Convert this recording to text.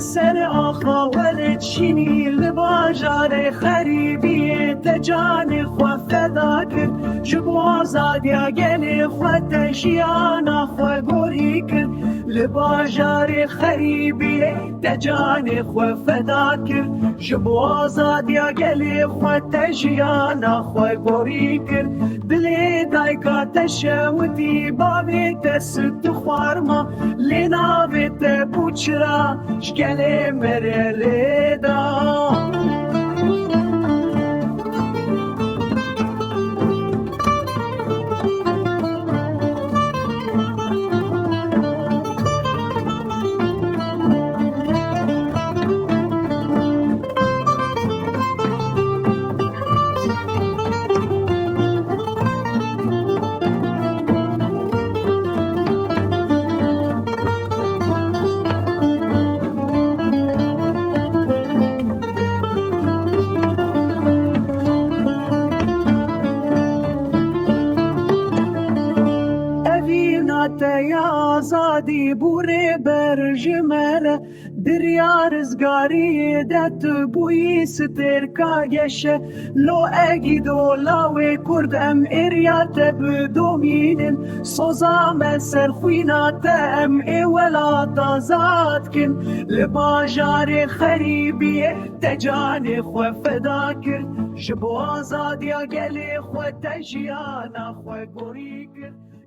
سر آخا ولد شینی لباجار خریبی تجان خو فدا کرد جبو آزادیا گل خو تجیانا خو گوری کرد لباجار خریبی تجان خو فدا کرد جبو آزادیا گل خو تجیانا خو گوری کرد دلی دایکا تشوتی بابی تست خوارما لینا بیت بوچرا شکل مره لیدا یا آزادی بوره برجمره دریا رزگاری دت بوی سترکا گشه لو اگی دولاوی کرد ام ایریات بدومینن سوزا مسر خوینات ام ایولات آزاد کن لباجار خریبی تجان خو فدا کرد جبو آزادیا گلی خو تجیانا خو گوری کرد